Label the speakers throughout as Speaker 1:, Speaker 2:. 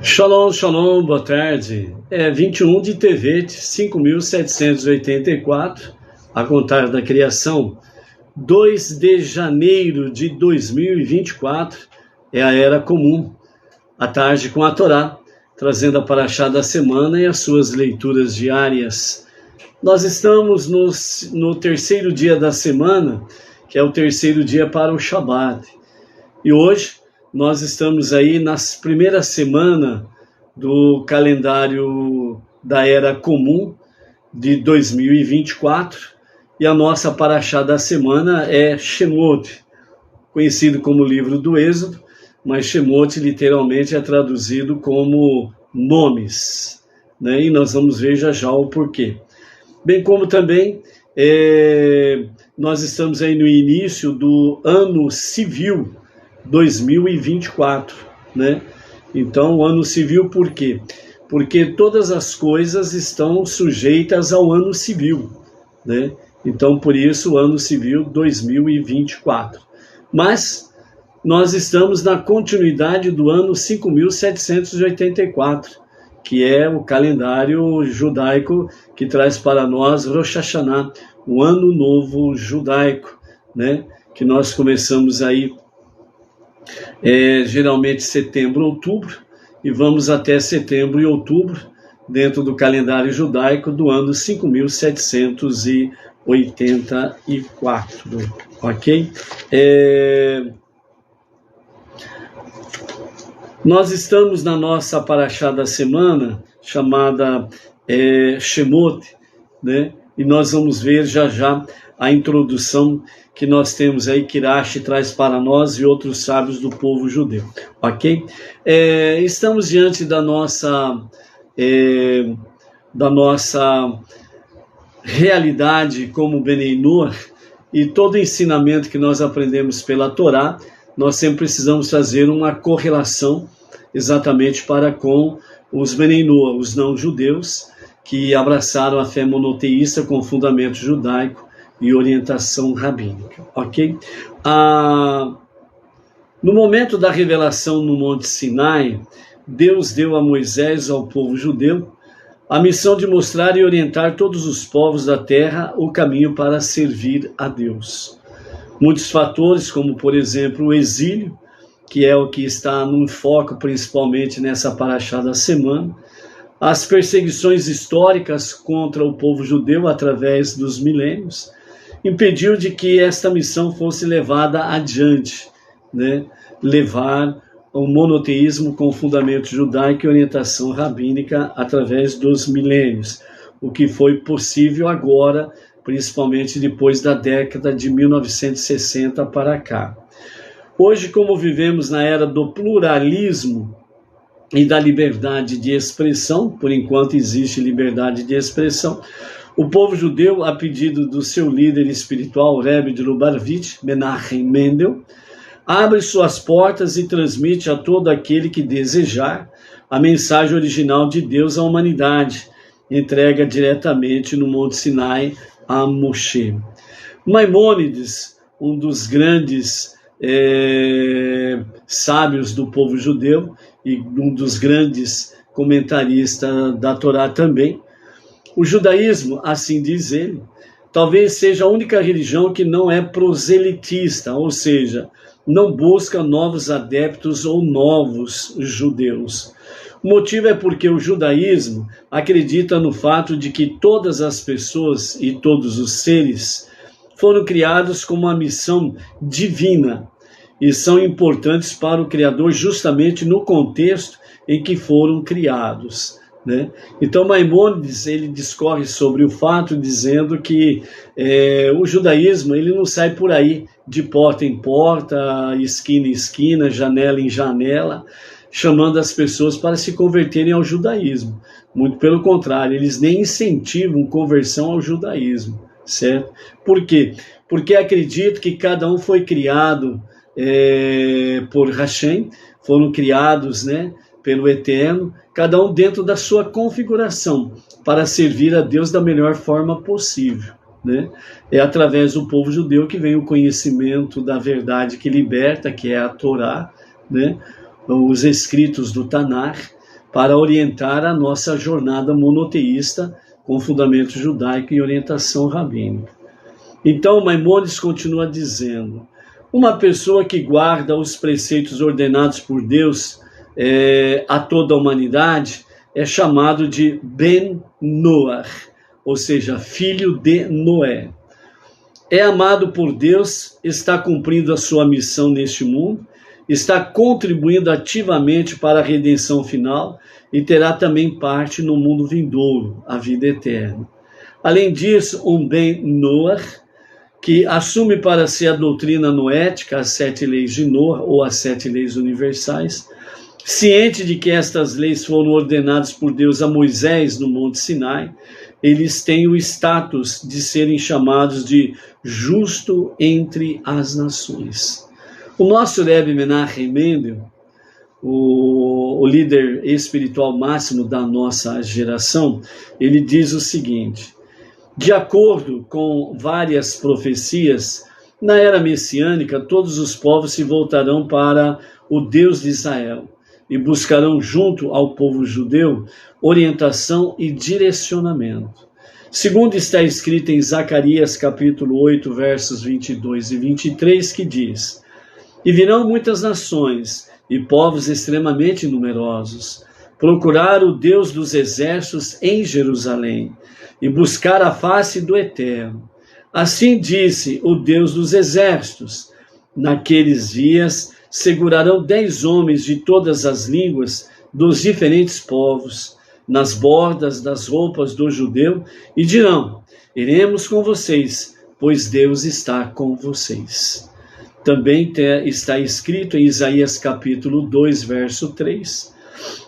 Speaker 1: Shalom, shalom, boa tarde. 21 de Tevet, 5.784, a contar da criação, 2 de janeiro de 2024, é a Era Comum, a tarde com a Torá, trazendo a Parashá da semana e as suas leituras diárias. Nós estamos no terceiro dia da semana, que é o terceiro dia para o Shabat. E hoje nós estamos aí na primeira semana do calendário da Era Comum de 2024, e a nossa Parashá da semana é Shemot, conhecido como livro do Êxodo, mas Shemot literalmente é traduzido como nomes, né? E nós vamos ver já já o porquê. Bem como também nós estamos aí no início do ano civil 2024, né? Então, o ano civil por quê? Porque todas as coisas estão sujeitas ao ano civil, né? Então, por isso, o ano civil 2024. Mas nós estamos na continuidade do ano 5.784, que é o calendário judaico que traz para nós Rosh Hashanah, o ano novo judaico, né? Que nós começamos aí geralmente setembro, outubro, e vamos até setembro e outubro, dentro do calendário judaico do ano 5.784, ok? Nós estamos na nossa Parashá da semana, chamada Shemot, né? E nós vamos ver já já a introdução que nós temos aí, que Rashi traz para nós e outros sábios do povo judeu, ok? Estamos diante da nossa realidade como Benei Noach, e todo ensinamento que nós aprendemos pela Torá, nós sempre precisamos fazer uma correlação exatamente para com os Benei Noach, os não-judeus, que abraçaram a fé monoteísta com fundamento judaico e orientação rabínica, ok? No momento da revelação no Monte Sinai, Deus deu a Moisés, ao povo judeu, a missão de mostrar e orientar todos os povos da terra o caminho para servir a Deus. Muitos fatores, como por exemplo o exílio, que é o que está no foco principalmente nessa Parashá da semana, as perseguições históricas contra o povo judeu através dos milênios, impediu de que esta missão fosse levada adiante, né? Levar o monoteísmo com fundamento judaico e orientação rabínica através dos milênios, o que foi possível agora, principalmente depois da década de 1960 para cá. Hoje, como vivemos na era do pluralismo e da liberdade de expressão, por enquanto existe liberdade de expressão, o povo judeu, a pedido do seu líder espiritual, Rebbe de Lubavitch, Menachem Mendel, abre suas portas e transmite a todo aquele que desejar a mensagem original de Deus à humanidade, entrega diretamente no Monte Sinai a Moshe. Maimônides, um dos grandes sábios do povo judeu e um dos grandes comentaristas da Torá também, o judaísmo, assim diz ele, talvez seja a única religião que não é proselitista, ou seja, não busca novos adeptos ou novos judeus. O motivo é porque o judaísmo acredita no fato de que todas as pessoas e todos os seres foram criados com uma missão divina e são importantes para o Criador justamente no contexto em que foram criados, né? Então Maimônides, ele discorre sobre o fato, dizendo que o judaísmo, ele não sai por aí de porta em porta, esquina em esquina, janela em janela, chamando as pessoas para se converterem ao judaísmo. Muito pelo contrário, eles nem incentivam conversão ao judaísmo, certo? Por quê? Porque acredito que cada um foi criado por Hashem, foram criados, né, pelo Eterno, cada um dentro da sua configuração, para servir a Deus da melhor forma possível, né? É através do povo judeu que vem o conhecimento da verdade que liberta, que é a Torá, né? Os escritos do Tanar, para orientar a nossa jornada monoteísta com fundamento judaico e orientação rabínica. Então, Maimônides continua dizendo: uma pessoa que guarda os preceitos ordenados por Deus a toda a humanidade é chamado de Ben Noach, ou seja, filho de Noé. É amado por Deus, está cumprindo a sua missão neste mundo, está contribuindo ativamente para a redenção final e terá também parte no mundo vindouro, a vida eterna. Além disso, um Ben Noach, que assume para si a doutrina noética, as 7 leis de Noé, ou as 7 leis universais, ciente de que estas leis foram ordenadas por Deus a Moisés no Monte Sinai, eles têm o status de serem chamados de justo entre as nações. O nosso Rebbe Menachem Mendel, o líder espiritual máximo da nossa geração, ele diz o seguinte: de acordo com várias profecias, na era messiânica, todos os povos se voltarão para o Deus de Israel e buscarão junto ao povo judeu orientação e direcionamento. Segundo está escrito em Zacarias capítulo 8, versos 22 e 23, que diz: e virão muitas nações e povos extremamente numerosos, procurar o Deus dos exércitos em Jerusalém e buscar a face do Eterno. Assim disse o Deus dos exércitos: naqueles dias segurarão 10 homens de todas as línguas dos diferentes povos nas bordas das roupas do judeu e dirão: iremos com vocês, pois Deus está com vocês. Também está escrito em Isaías capítulo 2, verso 3.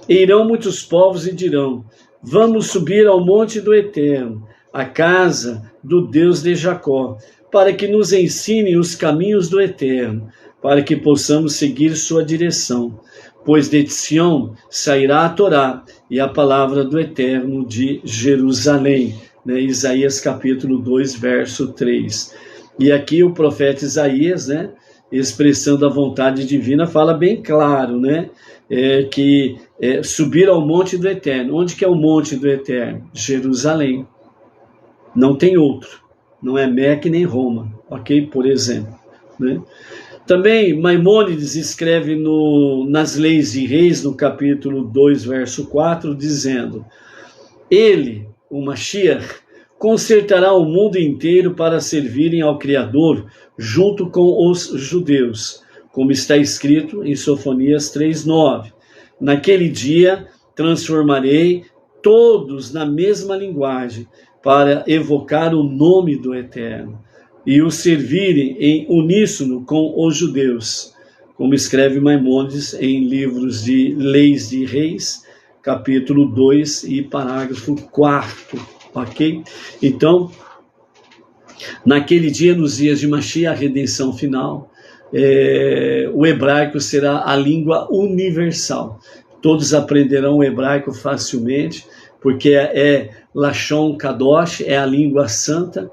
Speaker 1: E irão muitos povos e dirão: vamos subir ao monte do Eterno, a casa do Deus de Jacó, para que nos ensine os caminhos do Eterno, para que possamos seguir sua direção. Pois de Sião sairá a Torá e a palavra do Eterno de Jerusalém. Isaías capítulo 2, verso 3. E aqui o profeta Isaías, expressando a vontade divina, fala bem claro, que subir ao monte do Eterno. Onde que é o monte do Eterno? Jerusalém. Não tem outro. Não é Meca nem Roma, ok? Por exemplo. Também Maimônides escreve nas Leis de Reis, no capítulo 2, verso 4, dizendo: ele, o Mashiach, consertará o mundo inteiro para servirem ao Criador junto com os judeus, como está escrito em Sofonias 3:9. Naquele dia transformarei todos na mesma linguagem para evocar o nome do Eterno e os servirem em uníssono com os judeus, como escreve Maimônides em livros de Leis de Reis, capítulo 2 e parágrafo 4, ok? Então, naquele dia, nos dias de Mashiach, a redenção final, o hebraico será a língua universal. Todos aprenderão o hebraico facilmente, porque é Lashon Kadosh, é a língua santa,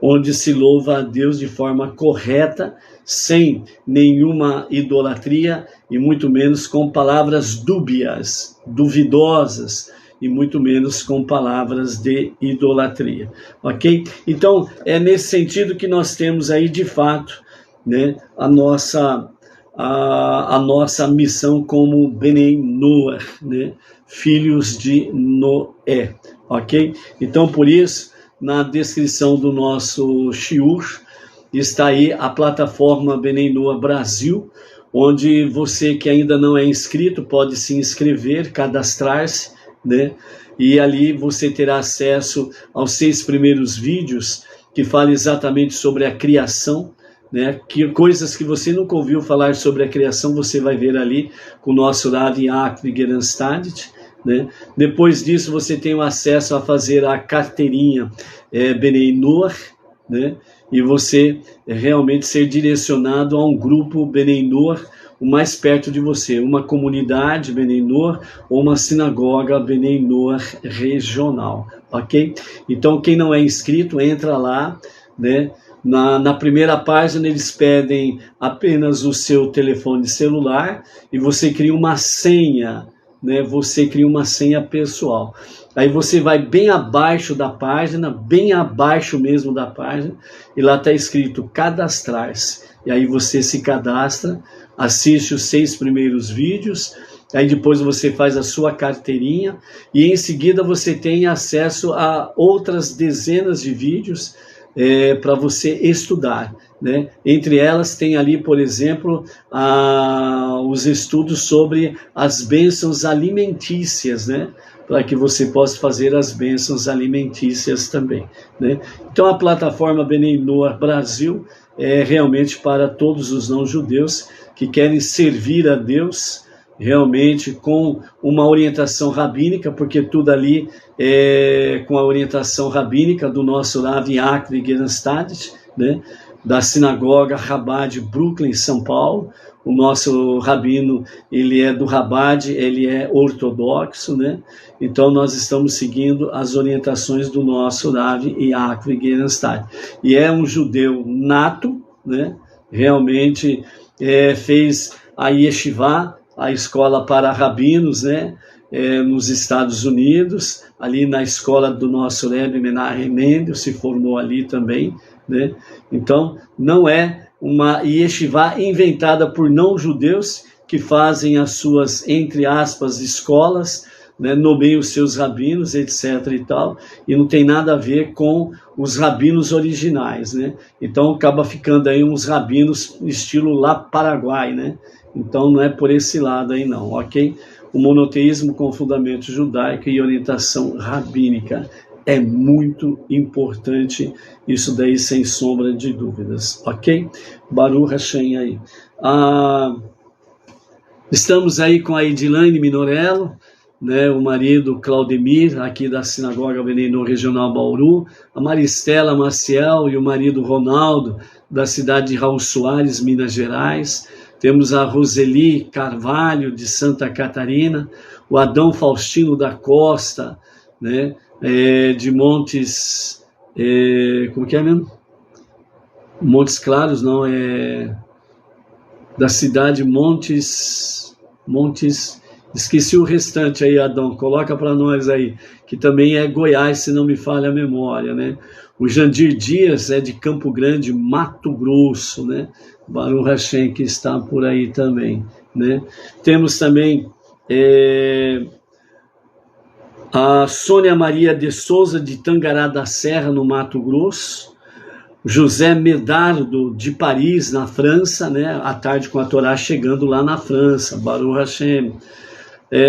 Speaker 1: onde se louva a Deus de forma correta, sem nenhuma idolatria e muito menos com palavras dúbias, duvidosas, e muito menos com palavras de idolatria, ok? Então, é nesse sentido que nós temos aí, de fato, a nossa missão como Benei Noach, filhos de Noé, ok? Então, por isso, na descrição do nosso shiur está aí a plataforma Benei Noach Brasil, onde você que ainda não é inscrito pode se inscrever, cadastrar-se, e ali você terá acesso aos 6 primeiros vídeos que falam exatamente sobre a criação, que coisas que você nunca ouviu falar sobre a criação, você vai ver ali com o nosso Rav Yaakov Geranstadit. Depois disso você tem o acesso a fazer a carteirinha Benei Noach, e você realmente ser direcionado a um grupo Benei Noach o mais perto de você, uma comunidade Benei Noach ou uma sinagoga Benei Noach regional, ok? Então quem não é inscrito, entra lá, na primeira página eles pedem apenas o seu telefone celular e você cria uma senha né, você cria uma senha pessoal. Aí você vai bem abaixo da página, bem abaixo mesmo da página, e lá está escrito cadastrar-se. E aí você se cadastra, assiste os 6 primeiros vídeos, aí depois você faz a sua carteirinha, e em seguida você tem acesso a outras dezenas de vídeos para você estudar, né? Entre elas tem ali, por exemplo, os estudos sobre as bênçãos alimentícias, né? Para que você possa fazer as bênçãos alimentícias também, né? Então a plataforma Bnei Noach Brasil é realmente para todos os não-judeus que querem servir a Deus realmente com uma orientação rabínica, porque tudo ali é com a orientação rabínica do nosso Rav Yaakov Gerenstadt, né, da sinagoga Chabad de Brooklyn, São Paulo. O nosso rabino, ele é do Chabad, ele é ortodoxo, né? Então nós estamos seguindo as orientações do nosso Rav Yaakov Gerenstadt. E é um judeu nato, né? Realmente fez a Yeshivá, a escola para rabinos, né, nos Estados Unidos, ali na escola do nosso Rebbe Menahem Mendel, se formou ali também, né? Então, não é uma yeshivá inventada por não-judeus que fazem as suas, entre aspas, escolas, né, nomeiam os seus rabinos, etc. e tal, e não tem nada a ver com os rabinos originais, né? Então, acaba ficando aí uns rabinos estilo lá Paraguai, né? Então não é por esse lado aí não, ok? O monoteísmo com fundamento judaico e orientação rabínica é muito importante, isso daí sem sombra de dúvidas, ok? Baruch Hashem aí. Estamos aí com a Edilane Minorello, né, o marido Claudemir, aqui da Sinagoga Bnei Noach Regional Bauru, a Maristela Maciel e o marido Ronaldo, da cidade de Raul Soares, Minas Gerais. Temos a Roseli Carvalho, de Santa Catarina, o Adão Faustino da Costa, né, de Montes, como que é mesmo? Montes Claros, não, da cidade Montes, esqueci o restante aí, Adão, coloca para nós aí, que também é Goiás, se não me falha a memória, né? O Jandir Dias é de Campo Grande, Mato Grosso, né? Baruch Hashem, que está por aí também, né? Temos também a Sônia Maria de Souza, de Tangará da Serra, no Mato Grosso. José Medardo, de Paris, na França, né? À tarde com a Torá, chegando lá na França, Baruch Hashem.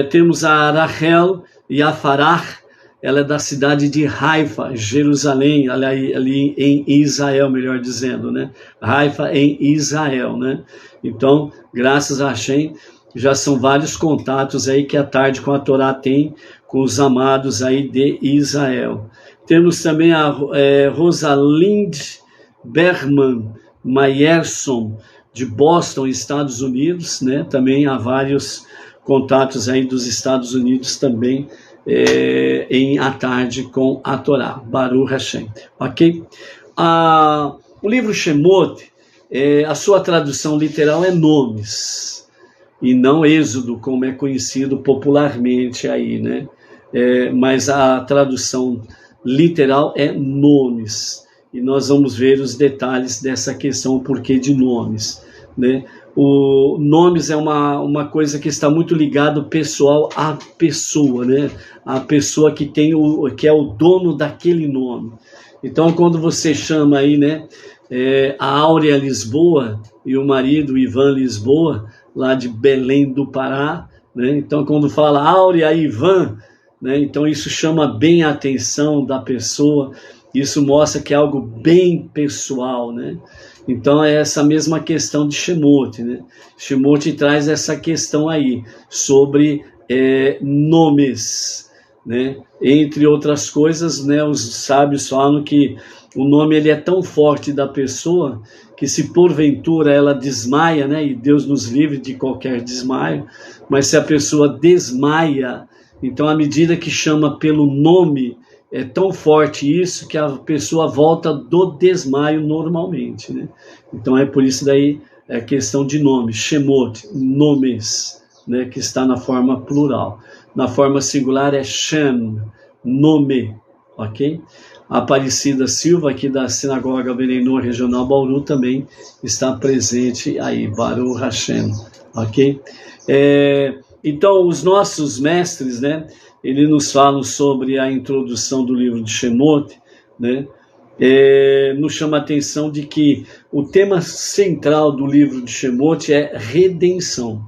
Speaker 1: Temos a Rachel Yafarach, ela é da cidade de Haifa, Jerusalém, ali em Israel, melhor dizendo, né? Haifa em Israel, né? Então, graças a Hashem, já são vários contatos aí que a tarde com a Torá tem com os amados aí de Israel. Temos também a Rosalind Bergman Mayerson, de Boston, Estados Unidos, né? Também há vários contatos aí dos Estados Unidos também, em A Tarde com a Torá, Baruch Hashem, ok? O livro Shemot, a sua tradução literal é nomes, e não êxodo, como é conhecido popularmente aí, né? Mas a tradução literal é nomes, e nós vamos ver os detalhes dessa questão, o porquê de nomes, né? O nomes é uma coisa que está muito ligado pessoal à pessoa, né? A pessoa que que é o dono daquele nome. Então, quando você chama aí, né, a Áurea Lisboa e o marido Ivan Lisboa, lá de Belém do Pará, né? Então, quando fala Áurea Ivan, né, então isso chama bem a atenção da pessoa, isso mostra que é algo bem pessoal, né? Então é essa mesma questão de Shemot, né? Shemot traz essa questão aí, sobre nomes, né? Entre outras coisas, né, os sábios falam que o nome ele é tão forte da pessoa, que se porventura ela desmaia, né, e Deus nos livre de qualquer desmaio, mas se a pessoa desmaia, então à medida que chama pelo nome, é tão forte isso que a pessoa volta do desmaio normalmente, né? Então é por isso daí a questão de nomes, Shemot, nomes, né, que está na forma plural. Na forma singular é Shem, nome, ok? A Aparecida Silva, aqui da Sinagoga Berenor Regional Bauru, também está presente aí, Baruch Hashem, ok? Então, os nossos mestres, né, eles nos falam sobre a introdução do livro de Shemot, né, nos chama a atenção de que o tema central do livro de Shemot é redenção.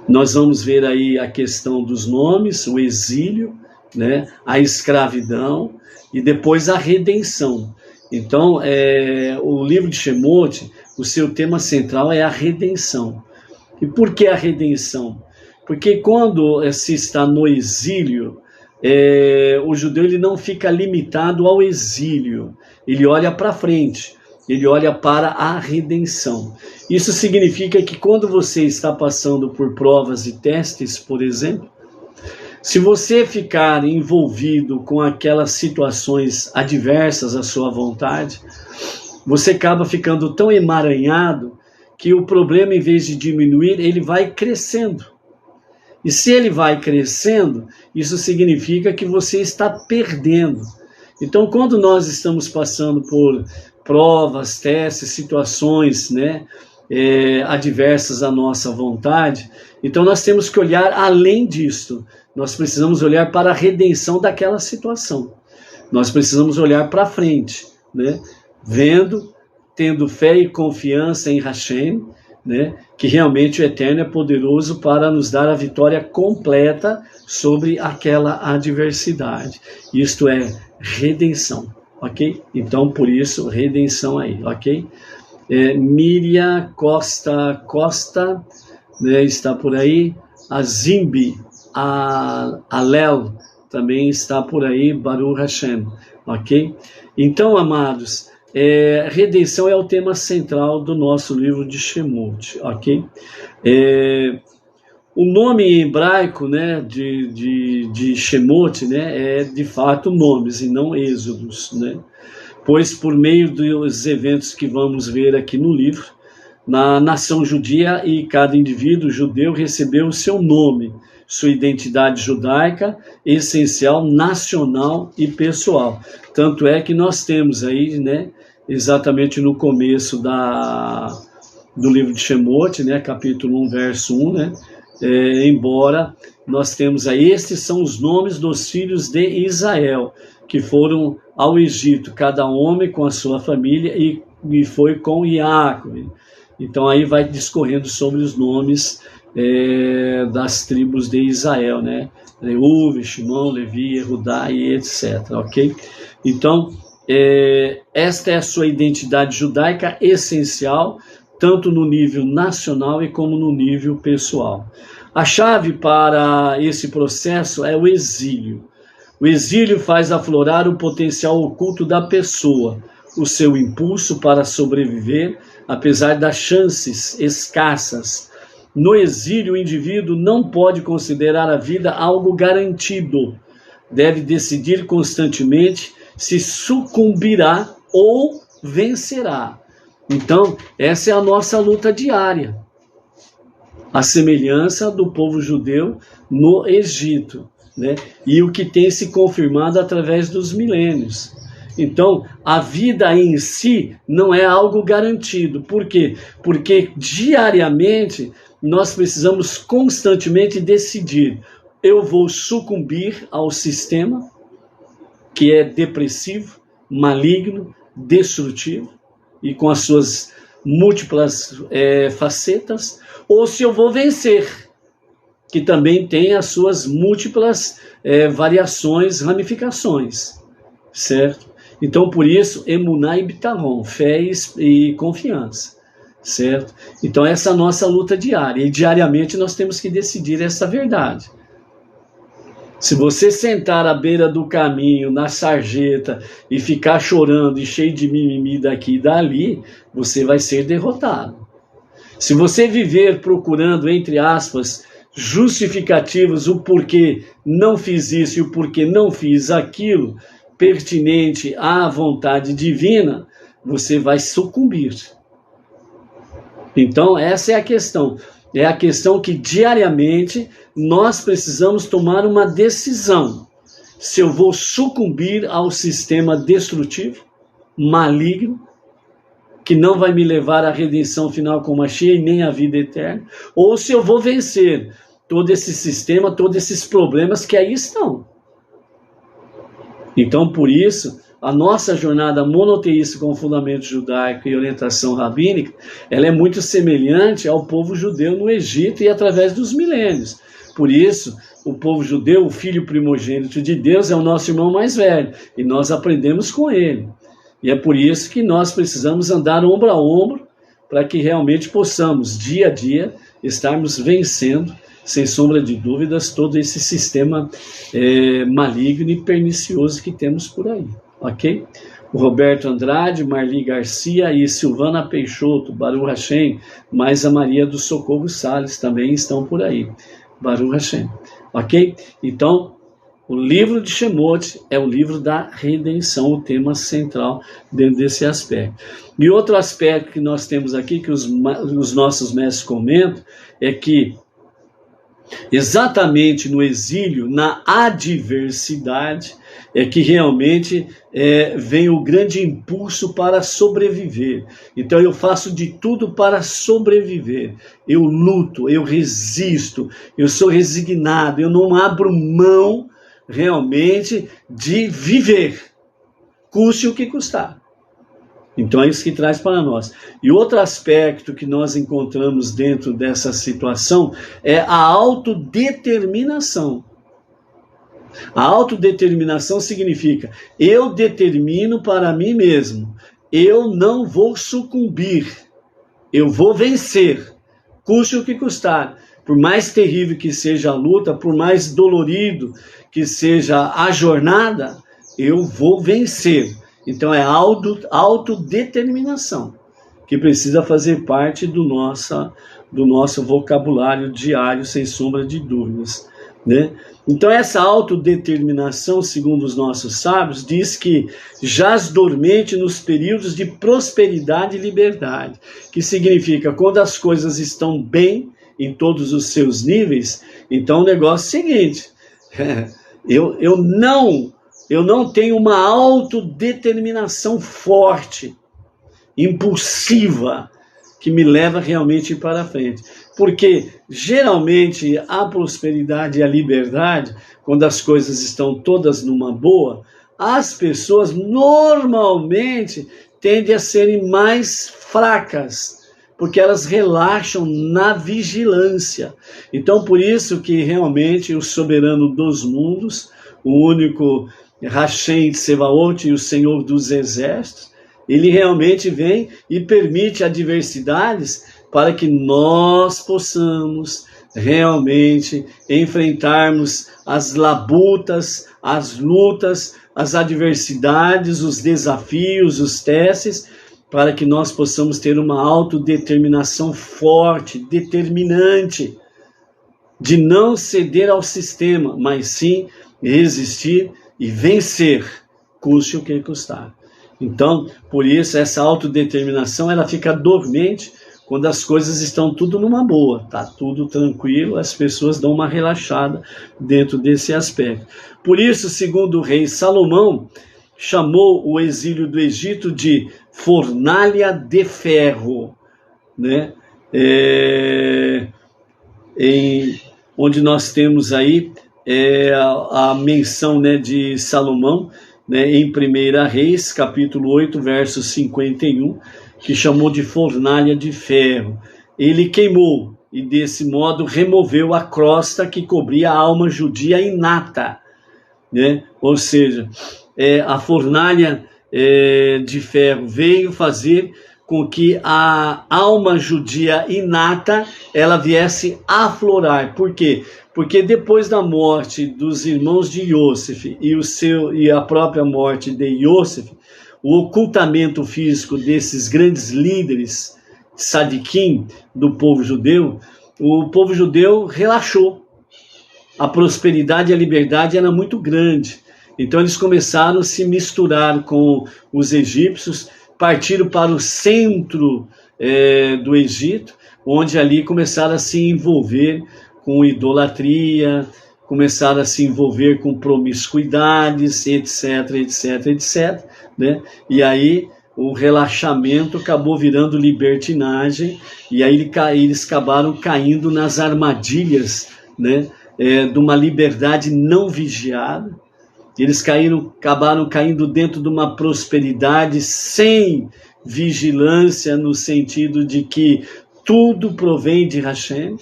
Speaker 1: Nós vamos ver aí a questão dos nomes, o exílio, né, a escravidão e depois a redenção. Então, o livro de Shemot, o seu tema central é a redenção. E por que a redenção? Porque quando se está no exílio, o judeu ele não fica limitado ao exílio, ele olha para frente, ele olha para a redenção. Isso significa que quando você está passando por provas e testes, por exemplo, se você ficar envolvido com aquelas situações adversas à sua vontade, você acaba ficando tão emaranhado que o problema, em vez de diminuir, ele vai crescendo. E se ele vai crescendo, isso significa que você está perdendo. Então, quando nós estamos passando por provas, testes, situações, né, adversas à nossa vontade, então nós temos que olhar além disto. Nós precisamos olhar para a redenção daquela situação. Nós precisamos olhar para frente, né, vendo, tendo fé e confiança em Hashem, né, que realmente o Eterno é poderoso para nos dar a vitória completa sobre aquela adversidade. Isto é redenção, ok? Então, por isso, redenção aí, ok? Miriam Costa, né, está por aí. A Zimbi, a Alel, também está por aí, Baruch Hashem, ok? Então, amados, redenção é o tema central do nosso livro de Shemot, ok? O nome em hebraico, né, de Shemot, né, é de fato nomes e não êxodos, né? Pois por meio dos eventos que vamos ver aqui no livro, na nação judia e cada indivíduo judeu recebeu o seu nome, sua identidade judaica, essencial, nacional e pessoal. Tanto é que nós temos aí, né, exatamente no começo do livro de Shemot, né, capítulo 1, verso 1, né, embora nós temos aí, estes são os nomes dos filhos de Israel, que foram ao Egito, cada homem com a sua família, e foi com Iacob. Então aí vai discorrendo sobre os nomes das tribos de Israel, né? Reuven, Shimon, Levi, Judá e etc, ok? Então, esta é a sua identidade judaica essencial, tanto no nível nacional e como no nível pessoal. A chave para esse processo é o exílio. O exílio faz aflorar o potencial oculto da pessoa, o seu impulso para sobreviver, apesar das chances escassas. No exílio, o indivíduo não pode considerar a vida algo garantido. Deve decidir constantemente se sucumbirá ou vencerá. Então, essa é a nossa luta diária. A semelhança do povo judeu no Egito, né? E o que tem se confirmado através dos milênios. Então, a vida em si não é algo garantido. Por quê? Porque diariamente nós precisamos constantemente decidir: eu vou sucumbir ao sistema que é depressivo, maligno, destrutivo e com as suas múltiplas facetas, ou se eu vou vencer, que também tem as suas múltiplas variações, ramificações, certo? Então, por isso, emuná e bitalon, fé e confiança, certo? Então, essa é a nossa luta diária, e diariamente nós temos que decidir essa verdade. Se você sentar à beira do caminho, na sarjeta, e ficar chorando e cheio de mimimi daqui e dali, você vai ser derrotado. Se você viver procurando, entre aspas, justificativos, o porquê não fiz isso e o porquê não fiz aquilo, pertinente à vontade divina, você vai sucumbir. Então, essa é a questão. é a questão que diariamente nós precisamos tomar uma decisão. Se eu vou sucumbir ao sistema destrutivo, maligno, que não vai me levar à redenção final com Mashiach e nem à vida eterna, ou se eu vou vencer todo esse sistema, todos esses problemas que aí estão. Então, por isso, a nossa jornada monoteísta com fundamento judaico e orientação rabínica, ela é muito semelhante ao povo judeu no Egito e através dos milênios. Por isso, o povo judeu, o filho primogênito de Deus, é o nosso irmão mais velho, e nós aprendemos com ele. E é por isso que nós precisamos andar ombro a ombro, para que realmente possamos, dia a dia, estarmos vencendo, sem sombra de dúvidas, todo esse sistema maligno e pernicioso que temos por aí. Ok? O Roberto Andrade, Marli Garcia e Silvana Peixoto, Baruch Hashem, mais a Maria do Socorro Salles também estão por aí. Baruch Hashem. Ok? Então, o livro de Shemot é o livro da redenção, o tema central dentro desse aspecto. E outro aspecto que nós temos aqui, que os nossos mestres comentam, é que exatamente no exílio, na adversidade, é que realmente vem o grande impulso para sobreviver. Então eu faço de tudo para sobreviver. Eu luto, eu resisto, eu sou resignado, eu não abro mão realmente de viver, custe o que custar. Então é isso que traz para nós. E outro aspecto que nós encontramos dentro dessa situação é a autodeterminação. A autodeterminação significa: eu determino para mim mesmo, eu não vou sucumbir, eu vou vencer, custe o que custar. Por mais terrível que seja a luta, por mais dolorido que seja a jornada, eu vou vencer. Então é autodeterminação, que precisa fazer parte do nosso vocabulário diário, sem sombra de dúvidas, né? Então essa autodeterminação, segundo os nossos sábios, diz que jaz dormente nos períodos de prosperidade e liberdade, que significa quando as coisas estão bem em todos os seus níveis. Então o negócio é o seguinte, eu não tenho uma autodeterminação forte, impulsiva, que me leva realmente para frente. Porque geralmente a prosperidade e a liberdade, quando as coisas estão todas numa boa, as pessoas normalmente tendem a serem mais fracas, porque elas relaxam na vigilância. Então por isso que realmente o soberano dos mundos, o único Hashem Tsevaot e o Senhor dos Exércitos, ele realmente vem e permite adversidades para que nós possamos realmente enfrentarmos as labutas, as lutas, as adversidades, os desafios, os testes, para que nós possamos ter uma autodeterminação forte, determinante, de não ceder ao sistema, mas sim resistir e vencer, custe o que custar. Então, por isso, essa autodeterminação, ela fica dormente quando as coisas estão tudo numa boa, está tudo tranquilo, as pessoas dão uma relaxada dentro desse aspecto. Por isso, segundo o rei Salomão, chamou o exílio do Egito de fornalha de ferro, né? Onde nós temos aí a menção, né, de Salomão, né, em 1 Reis, capítulo 8, verso 51, que chamou de fornalha de ferro. Ele queimou e desse modo removeu a crosta que cobria a alma judia inata, né? Ou seja, a fornalha de ferro veio fazer com que a alma judia inata ela viesse aflorar. Por quê? Porque depois da morte dos irmãos de Yosef e a própria morte de Yosef, o ocultamento físico desses grandes líderes sadiquim do povo judeu, o povo judeu relaxou. A prosperidade e a liberdade era muito grande. Então eles começaram a se misturar com os egípcios, partiram para o centro do Egito, onde ali começaram a se envolver com idolatria, começaram a se envolver com promiscuidades, etc, etc, etc, né? E aí o relaxamento acabou virando libertinagem, e aí eles acabaram caindo nas armadilhas, né, de uma liberdade não vigiada. Eles acabaram caindo dentro de uma prosperidade sem vigilância, no sentido de que tudo provém de Hashem,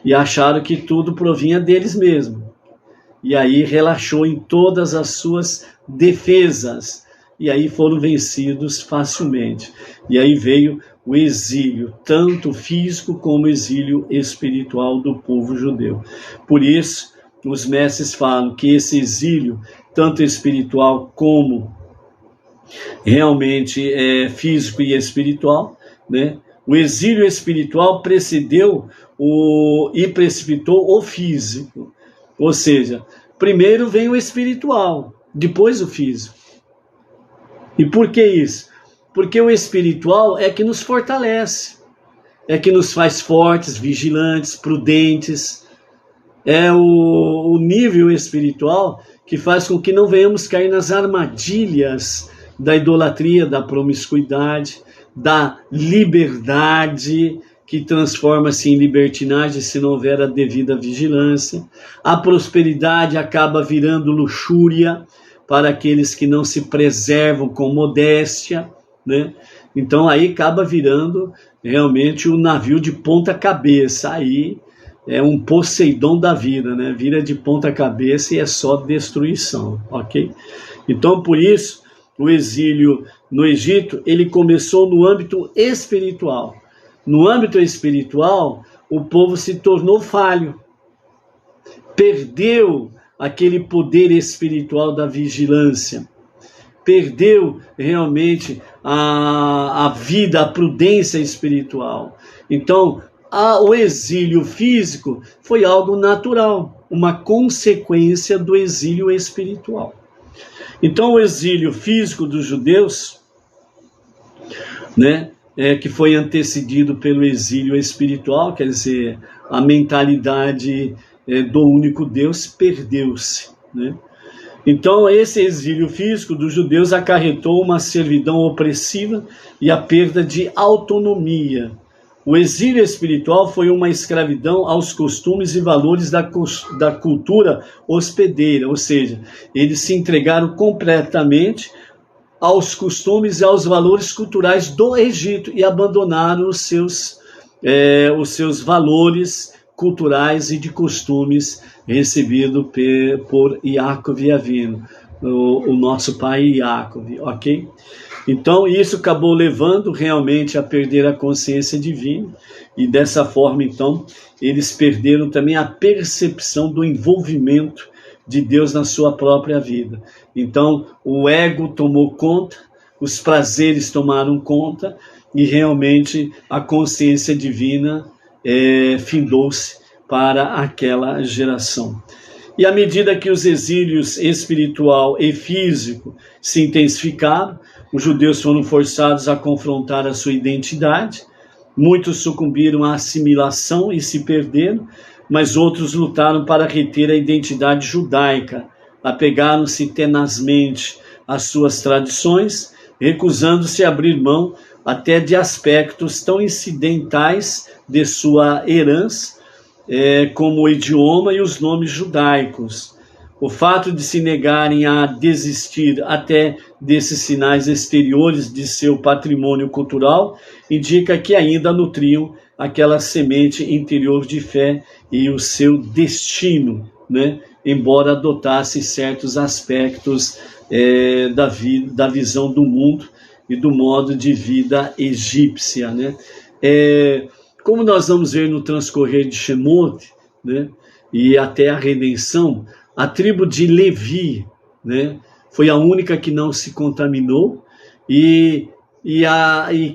Speaker 1: e acharam que tudo provinha deles mesmos. E aí relaxou em todas as suas defesas, e aí foram vencidos facilmente. E aí veio o exílio, tanto físico como exílio espiritual do povo judeu. Por isso, os mestres falam que esse exílio, tanto espiritual como realmente físico e espiritual, né? O exílio espiritual precedeu e precipitou o físico. Ou seja, primeiro vem o espiritual, depois o físico. E por que isso? Porque o espiritual é que nos fortalece, é que nos faz fortes, vigilantes, prudentes. É o nível espiritual que faz com que não venhamos cair nas armadilhas da idolatria, da promiscuidade, da liberdade, que transforma-se em libertinagem se não houver a devida vigilância. A prosperidade acaba virando luxúria para aqueles que não se preservam com modéstia, né? Então aí acaba virando realmente um navio de ponta cabeça. Aí é um Poseidon da vida, né? Vira de ponta cabeça e é só destruição, ok? Então por isso o exílio no Egito, ele começou no âmbito espiritual. No âmbito espiritual, o povo se tornou falho, perdeu aquele poder espiritual da vigilância, perdeu realmente a vida, a prudência espiritual. Então, o exílio físico foi algo natural, uma consequência do exílio espiritual. Então, o exílio físico dos judeus, né, que foi antecedido pelo exílio espiritual, quer dizer, a mentalidade do único Deus perdeu-se, né? Então, esse exílio físico dos judeus acarretou uma servidão opressiva e a perda de autonomia. O exílio espiritual foi uma escravidão aos costumes e valores da cultura hospedeira, ou seja, eles se entregaram completamente aos costumes e aos valores culturais do Egito e abandonaram os seus valores culturais e de costumes recebidos por Yaakov Avinu, o nosso pai Yaakov, ok? Então isso acabou levando realmente a perder a consciência divina, e dessa forma então eles perderam também a percepção do envolvimento de Deus na sua própria vida. Então o ego tomou conta, os prazeres tomaram conta, e realmente a consciência divina findou-se para aquela geração. E à medida que os exílios espiritual e físico se intensificaram, os judeus foram forçados a confrontar a sua identidade. Muitos sucumbiram à assimilação e se perderam, mas outros lutaram para reter a identidade judaica, apegaram-se tenazmente às suas tradições, recusando-se a abrir mão até de aspectos tão incidentais de sua herança, como o idioma e os nomes judaicos. O fato de se negarem a desistir até desses sinais exteriores de seu patrimônio cultural indica que ainda nutriam aquela semente interior de fé e o seu destino, né? Embora adotasse certos aspectos da visão do mundo e do modo de vida egípcia, né? Como nós vamos ver no transcorrer de Shemot, né, e até a redenção, a tribo de Levi, né, foi a única que não se contaminou, e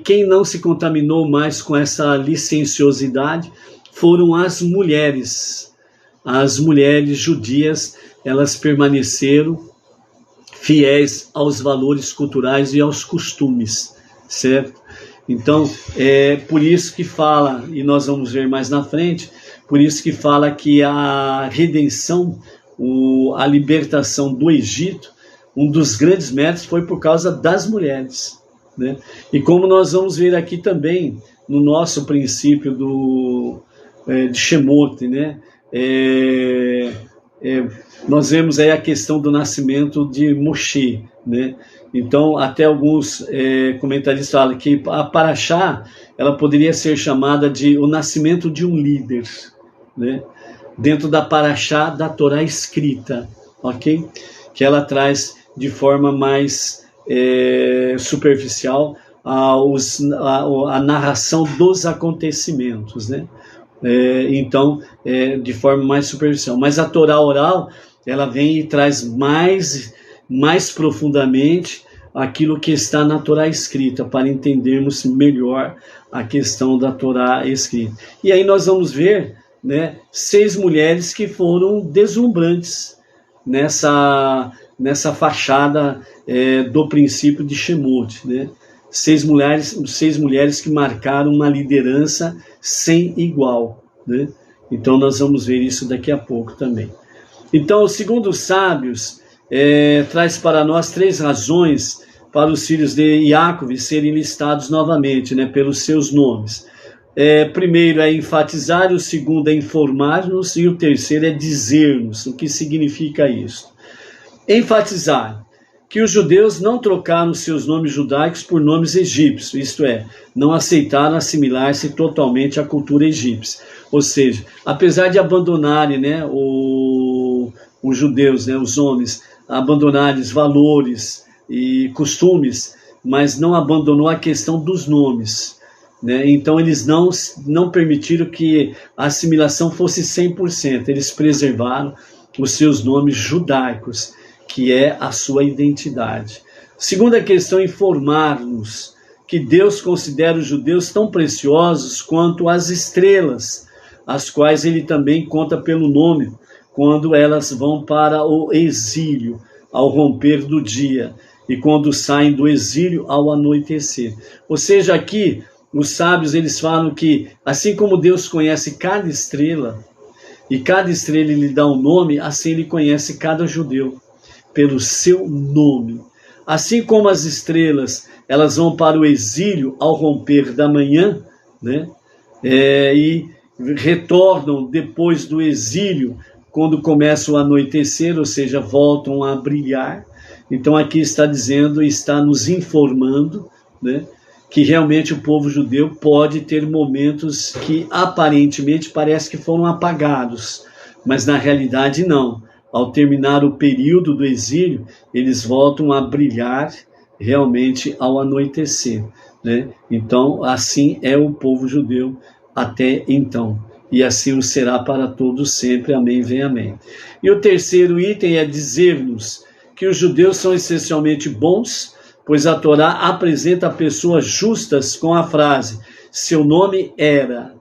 Speaker 1: quem não se contaminou mais com essa licenciosidade foram as mulheres. As mulheres judias, elas permaneceram fiéis aos valores culturais e aos costumes, certo? Então, é por isso que fala, e nós vamos ver mais na frente, por isso que fala que a redenção, a libertação do Egito, um dos grandes méritos foi por causa das mulheres, né? E como nós vamos ver aqui também, no nosso princípio de Shemot, né? Nós vemos aí a questão do nascimento de Moshe, né? Então, até alguns comentaristas falam que a Parashá, ela poderia ser chamada de o nascimento de um líder, né? Dentro da Parashá da Torá escrita, ok? Que ela traz de forma mais superficial a narração dos acontecimentos, né? Então, de forma mais superficial. Mas a Torá oral, ela vem e traz mais profundamente aquilo que está na Torá escrita, para entendermos melhor a questão da Torá escrita. E aí nós vamos ver, né, 6 mulheres que foram deslumbrantes nessa fachada do princípio de Shemot, né? 6 mulheres que marcaram uma liderança sem igual, né? Então nós vamos ver isso daqui a pouco também. Então, segundo os sábios, traz para nós 3 razões para os filhos de Yaakov serem listados novamente, né, pelos seus nomes. Primeiro é enfatizar, o segundo é informar-nos e o terceiro é dizer-nos. O que significa isso? Enfatizar que os judeus não trocaram seus nomes judaicos por nomes egípcios, isto é, não aceitaram assimilar-se totalmente à cultura egípcia. Ou seja, apesar de abandonarem, né, os judeus, né, os homens, abandonarem os valores e costumes, mas não abandonou a questão dos nomes, né? Então eles não permitiram que a assimilação fosse 100%, eles preservaram os seus nomes judaicos, que é a sua identidade. Segunda questão, informar-nos que Deus considera os judeus tão preciosos quanto as estrelas, as quais ele também conta pelo nome, quando elas vão para o exílio, ao romper do dia, e quando saem do exílio ao anoitecer. Ou seja, aqui, os sábios, eles falam que, assim como Deus conhece cada estrela, e cada estrela lhe dá um nome, assim ele conhece cada judeu, pelo seu nome. Assim como as estrelas, elas vão para o exílio ao romper da manhã, né? E retornam depois do exílio, quando começa o anoitecer, ou seja, voltam a brilhar. Então aqui está dizendo, está nos informando, né, que realmente o povo judeu pode ter momentos que aparentemente parece que foram apagados, mas na realidade não. Ao terminar o período do exílio, eles voltam a brilhar realmente ao anoitecer, né? Então, assim é o povo judeu até então. E assim o será para todos sempre. Amém, vem amém. E o terceiro item é dizer-nos que os judeus são essencialmente bons, pois a Torá apresenta pessoas justas com a frase, seu nome era.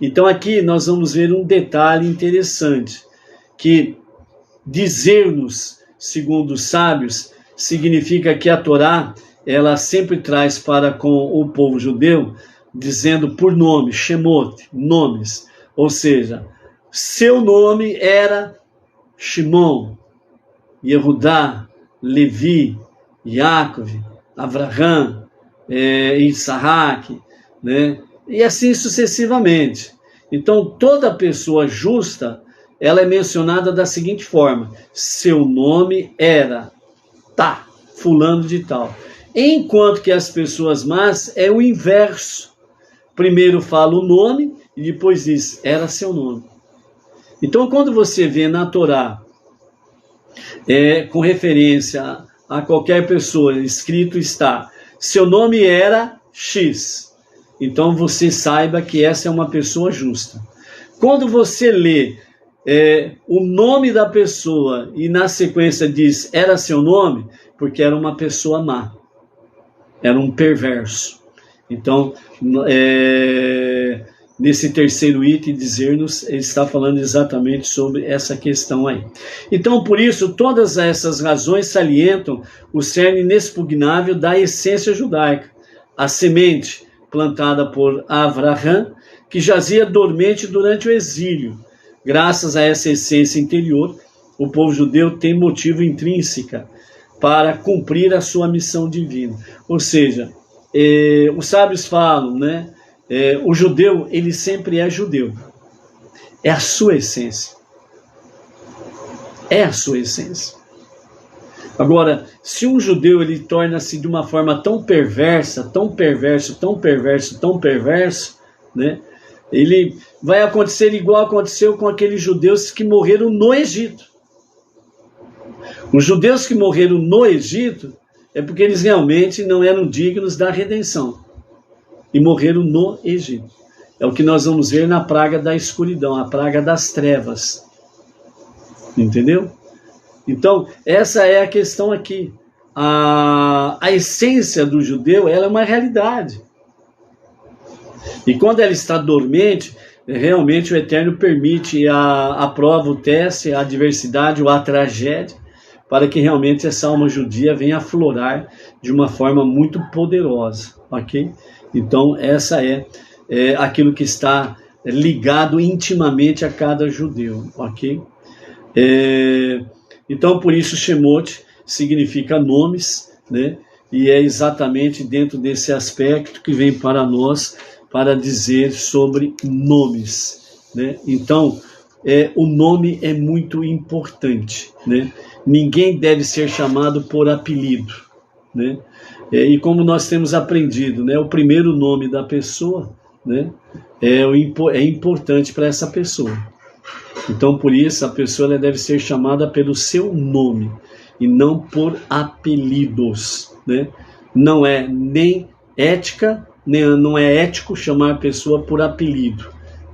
Speaker 1: Então aqui nós vamos ver um detalhe interessante, que dizer-nos, segundo os sábios, significa que a Torá, ela sempre traz para com o povo judeu, dizendo por nome, Shemot, nomes. Ou seja, seu nome era Shimon, Yehudá, Levi, Yaakov, Avraham, Isaac, né? E assim sucessivamente. Então, toda pessoa justa, ela é mencionada da seguinte forma, seu nome era fulano de tal. Enquanto que as pessoas más é o inverso. Primeiro fala o nome e depois diz, era seu nome. Então, quando você vê na Torá, com referência a qualquer pessoa, escrito está, seu nome era X. Então, você saiba que essa é uma pessoa justa. Quando você lê o nome da pessoa e na sequência diz, era seu nome, porque era uma pessoa má. Era um perverso. Então, nesse terceiro item, dizer-nos, ele está falando exatamente sobre essa questão aí. Então, por isso, todas essas razões salientam o cerne inexpugnável da essência judaica, a semente, plantada por Avraham, que jazia dormente durante o exílio. Graças a essa essência interior, o povo judeu tem motivo intrínseco para cumprir a sua missão divina. Ou seja, os sábios falam, né? O judeu, ele sempre é judeu. É a sua essência. É a sua essência. Agora, se um judeu ele torna-se de uma forma tão perversa, tão perverso, tão perverso, tão perverso, né? Ele vai acontecer igual aconteceu com aqueles judeus que morreram no Egito. Os judeus que morreram no Egito é porque eles realmente não eram dignos da redenção. E morreram no Egito. É o que nós vamos ver na praga da escuridão, a praga das trevas. Entendeu? Então, essa é a questão aqui. A essência do judeu, ela é uma realidade. E quando ela está dormente, realmente o Eterno permite a prova, o teste, a adversidade, a tragédia, para que realmente essa alma judia venha aflorar de uma forma muito poderosa, ok? Então, essa é aquilo que está ligado intimamente a cada judeu, ok? Então, por isso, Shemot significa nomes, né? E é exatamente dentro desse aspecto que vem para nós para dizer sobre nomes, né? Então, o nome é muito importante, né? Ninguém deve ser chamado por apelido, né? E como nós temos aprendido, né? O primeiro nome da pessoa, né? É importante para essa pessoa. Então, por isso, a pessoa ela deve ser chamada pelo seu nome e não por apelidos, né? Não é nem ética, não é ético chamar a pessoa por apelido,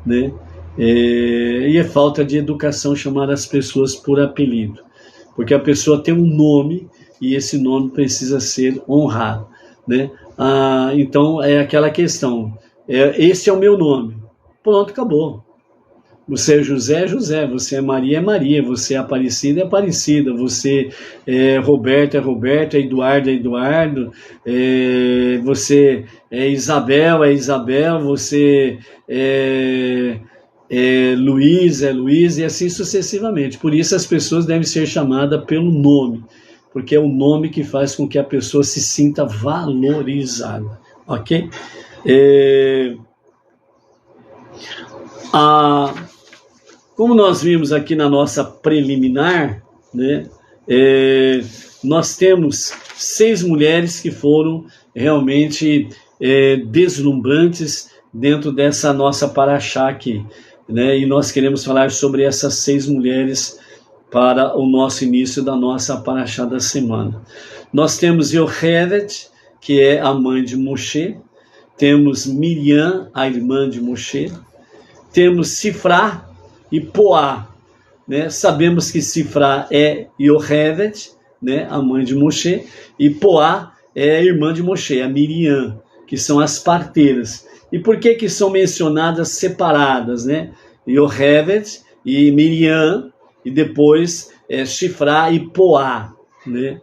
Speaker 1: né? E é falta de educação chamar as pessoas por apelido, porque a pessoa tem um nome e esse nome precisa ser honrado, né? Então é aquela questão, esse é o meu nome, pronto, acabou. Você é José, é José, você é Maria, é Maria, você é Aparecida, é Aparecida, você é Roberto, é Eduardo, é Eduardo, você é Isabel, você é Luiz, e assim sucessivamente. Por isso as pessoas devem ser chamadas pelo nome, porque é o nome que faz com que a pessoa se sinta valorizada, ok? Como nós vimos aqui na nossa preliminar, né, nós temos 6 mulheres que foram realmente deslumbrantes dentro dessa nossa paraxá aqui, né, e nós queremos falar sobre essas 6 mulheres para o nosso início da nossa paraxá da semana. Nós temos Yocheved, que é a mãe de Moshe, temos Miriam, a irmã de Moshe, temos Sifrá e Poá, né? Sabemos que Sifrá é Yocheved, né? A mãe de Moshe, e Poá é a irmã de Moshe, a Miriam, que são as parteiras. E por que são mencionadas separadas, né? Yocheved e Miriam, e depois Sifrá e Poá, né?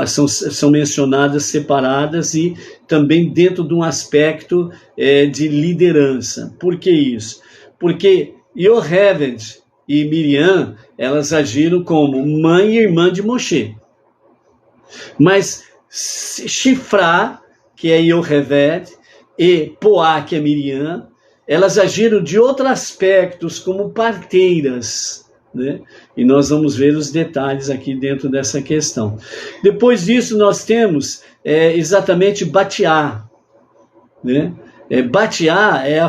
Speaker 1: São mencionadas separadas e também dentro de um aspecto de liderança. Por que isso? Porque Yocheved e Miriam, elas agiram como mãe e irmã de Moshe. Mas Sifrá, que é Yocheved, e Poá, que é Miriam, elas agiram de outros aspectos como parteiras, né? E nós vamos ver os detalhes aqui dentro dessa questão. Depois disso nós temos exatamente Batiá, né? Batiá é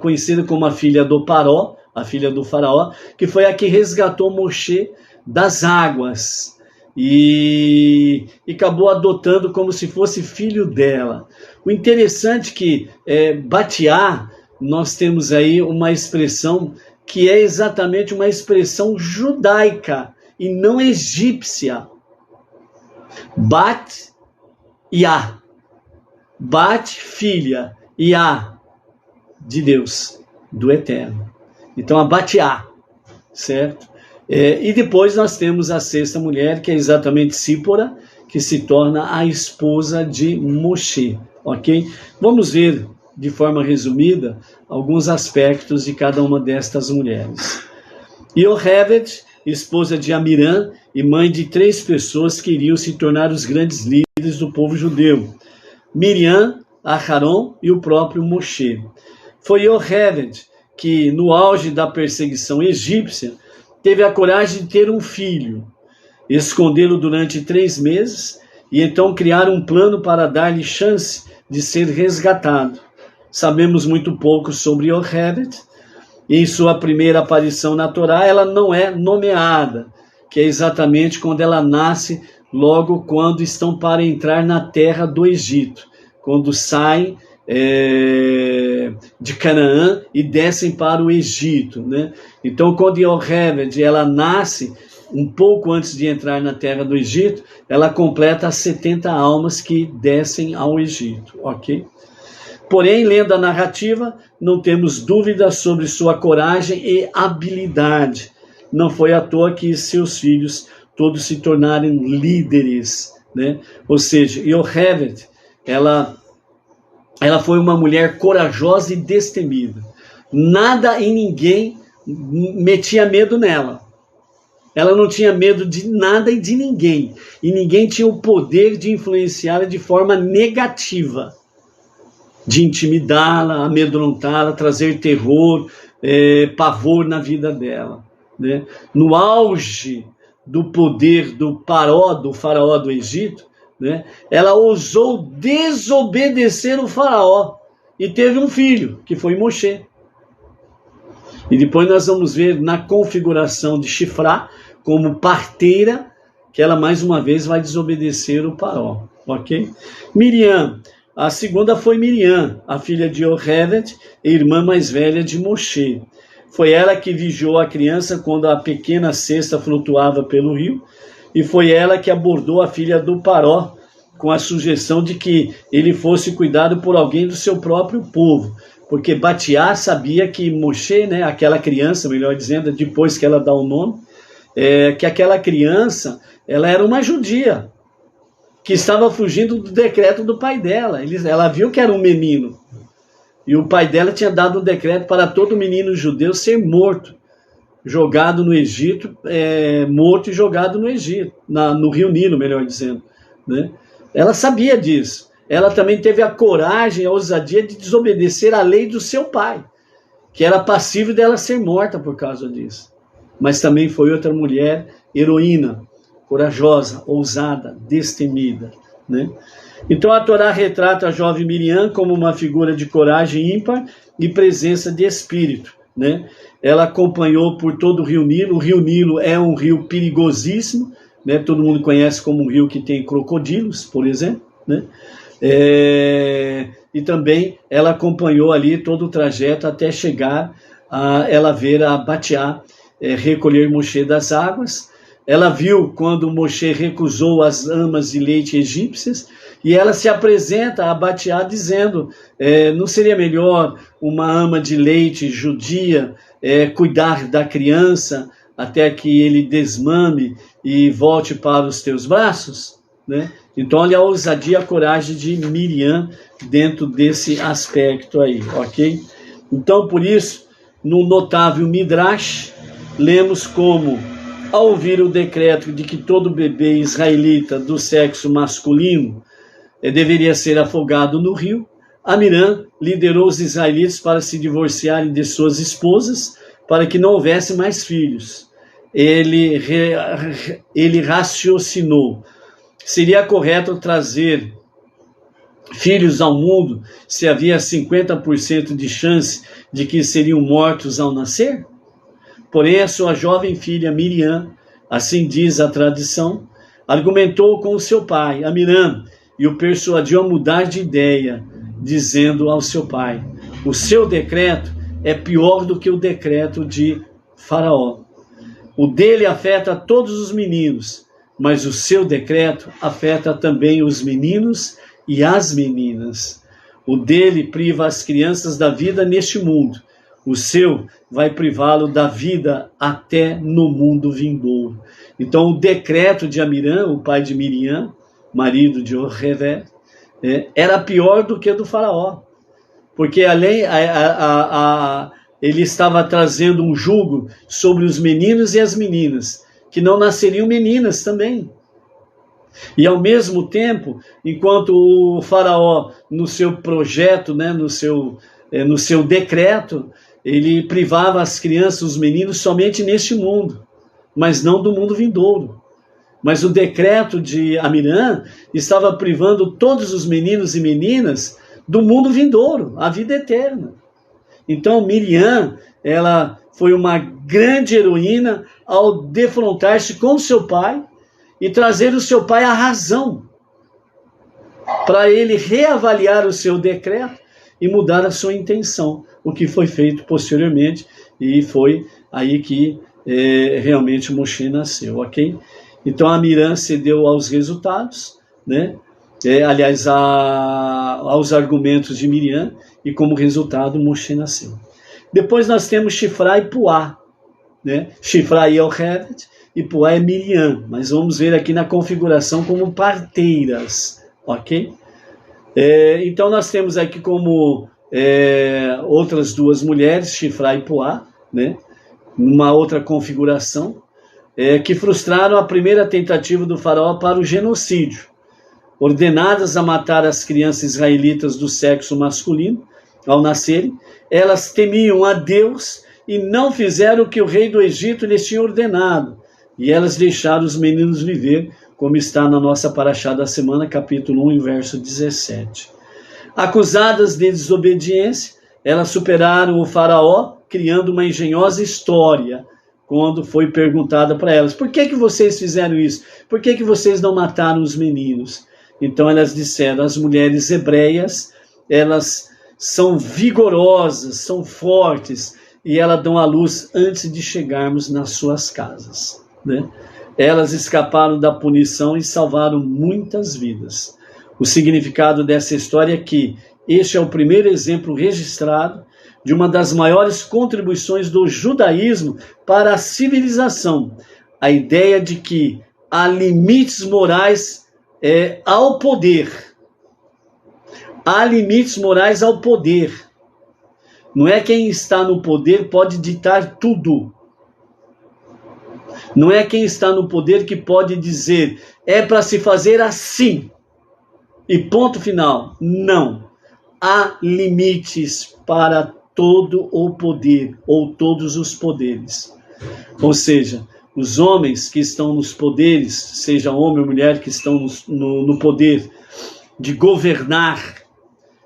Speaker 1: conhecida como a filha do Paró, a filha do faraó, que foi a que resgatou Moshe das águas e acabou adotando como se fosse filho dela. O interessante é que Batiá, nós temos aí uma expressão que é exatamente uma expressão judaica e não egípcia. Bat-Yá. Bat, filha, Yá, de Deus, do Eterno. Então, a Batiá, certo? E depois nós temos a 6ª mulher, que é exatamente Sípora, que se torna a esposa de Moshe, ok? Vamos ver de forma resumida, alguns aspectos de cada uma destas mulheres. Iocheved, esposa de Amirã e mãe de 3 pessoas que iriam se tornar os grandes líderes do povo judeu: Miriam, Aharon e o próprio Moshe. Foi Iocheved que, no auge da perseguição egípcia, teve a coragem de ter um filho, escondê-lo durante 3 meses e então criar um plano para dar-lhe chance de ser resgatado. Sabemos muito pouco sobre Iocheved. Em sua primeira aparição na Torá, ela não é nomeada, que é exatamente quando ela nasce, logo quando estão para entrar na terra do Egito, quando saem de Canaã e descem para o Egito, né? Então, quando Iocheved, ela nasce um pouco antes de entrar na terra do Egito, ela completa as 70 almas que descem ao Egito, ok? Porém, lendo a narrativa, não temos dúvidas sobre sua coragem e habilidade. Não foi à toa que seus filhos todos se tornaram líderes, né? Ou seja, Iocheved, ela foi uma mulher corajosa e destemida. Nada e ninguém metia medo nela. Ela não tinha medo de nada e de ninguém. E ninguém tinha o poder de influenciá-la de forma negativa, de intimidá-la, amedrontá-la, trazer terror, pavor na vida dela, né? No auge do poder do faraó do Egito, né, ela ousou desobedecer o faraó e teve um filho, que foi Moshe. E depois nós vamos ver na configuração de Shifra, como parteira, que ela mais uma vez vai desobedecer o faraó, ok? Miriam. A segunda foi Miriam, a filha de Iocheved, irmã mais velha de Moshe. Foi ela que vigiou a criança quando a pequena cesta flutuava pelo rio, e foi ela que abordou a filha do Paró, com a sugestão de que ele fosse cuidado por alguém do seu próprio povo, porque Batiá sabia que Moshe, né, aquela criança, melhor dizendo, depois que ela dá o nome, que aquela criança, ela era uma judia, que estava fugindo do decreto do pai dela. Ela viu que era um menino, e o pai dela tinha dado um decreto para todo menino judeu ser morto, jogado no Egito, morto e jogado no Egito, no rio Nilo, melhor dizendo, né? Ela sabia disso. Ela também teve a coragem, a ousadia de desobedecer a lei do seu pai, que era passível dela ser morta por causa disso. Mas também foi outra mulher heroína, corajosa, ousada, destemida, né? Então a Torá retrata a jovem Miriam como uma figura de coragem ímpar e presença de espírito, né? Ela acompanhou por todo o rio Nilo. O rio Nilo é um rio perigosíssimo, né? Todo mundo conhece como um rio que tem crocodilos, por exemplo, né? E também ela acompanhou ali todo o trajeto até chegar a ela ver a Batiá recolher Moshe das águas. Ela viu quando Moshe recusou as amas de leite egípcias, e ela se apresenta a Batiá dizendo, não seria melhor uma ama de leite judia cuidar da criança até que ele desmame e volte para os teus braços, né? Então olha a ousadia, a coragem de Miriam dentro desse aspecto aí, ok? Então por isso, no notável Midrash, lemos como, ao ouvir o decreto de que todo bebê israelita do sexo masculino deveria ser afogado no rio, Amirã liderou os israelitas para se divorciarem de suas esposas, para que não houvesse mais filhos. Ele raciocinou: seria correto trazer filhos ao mundo se havia 50% de chance de que seriam mortos ao nascer? Porém, a sua jovem filha Miriam, assim diz a tradição, argumentou com o seu pai, Amirã, e o persuadiu a mudar de ideia, dizendo ao seu pai: o seu decreto é pior do que o decreto de Faraó. O dele afeta todos os meninos, mas o seu decreto afeta também os meninos e as meninas. O dele priva as crianças da vida neste mundo. O seu vai privá-lo da vida até no mundo vindouro. Então o decreto de Amirã, o pai de Miriam, marido de Iocheved, era pior do que o do faraó. porque ele estava trazendo um jugo sobre os meninos e as meninas, que não nasceriam meninas também. E ao mesmo tempo, enquanto o faraó, no seu projeto, né, no seu decreto, ele privava as crianças, os meninos, somente neste mundo, mas não do mundo vindouro. Mas o decreto de Amirã estava privando todos os meninos e meninas do mundo vindouro, a vida eterna. Então Miriam, ela foi uma grande heroína ao defrontar-se com seu pai e trazer o seu pai à razão, para ele reavaliar o seu decreto e mudar a sua intenção, o que foi feito posteriormente, e foi aí que realmente Moshe nasceu, ok? Então a Miriam cedeu aos resultados, né? Aliás, aos argumentos de Miriam, e como resultado Moshe nasceu. Depois nós temos Shifra e Puá, né? Shifra é Yocheved e Puá é Miriam, mas vamos ver aqui na configuração como parteiras, ok? Então nós temos aqui como outras duas mulheres, Shifra e Puá, né? Numa outra configuração, que frustraram a primeira tentativa do faraó para o genocídio. Ordenadas a matar as crianças israelitas do sexo masculino ao nascerem, elas temiam a Deus e não fizeram o que o rei do Egito lhes tinha ordenado, e elas deixaram os meninos viver, como está na nossa paraxá da semana, capítulo 1, verso 17. Acusadas de desobediência, elas superaram o faraó, criando uma engenhosa história, quando foi perguntada para elas: por que vocês fizeram isso? Por que vocês não mataram os meninos? Então elas disseram: as mulheres hebreias, elas são vigorosas, são fortes, e elas dão à luz antes de chegarmos nas suas casas, né? Elas escaparam da punição e salvaram muitas vidas. O significado dessa história é que este é o primeiro exemplo registrado de uma das maiores contribuições do judaísmo para a civilização, a ideia de que há limites morais ao poder. Há limites morais ao poder. Não é quem está no poder pode ditar tudo. Não é quem está no poder que pode dizer: é para se fazer assim, e ponto final. Não. Há limites para todo o poder, ou todos os poderes. Ou seja, os homens que estão nos poderes, seja homem ou mulher que estão no poder de governar,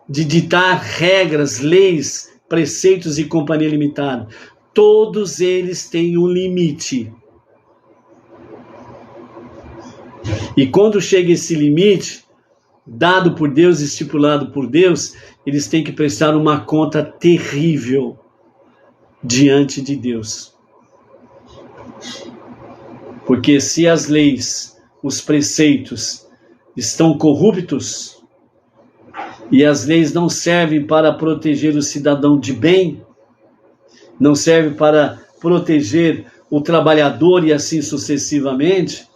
Speaker 1: de ditar regras, leis, preceitos e companhia limitada, todos eles têm um limite. E quando chega esse limite, dado por Deus, estipulado por Deus, eles têm que prestar uma conta terrível diante de Deus. Porque se as leis, os preceitos estão corruptos, e as leis não servem para proteger o cidadão de bem, não servem para proteger o trabalhador e assim sucessivamente,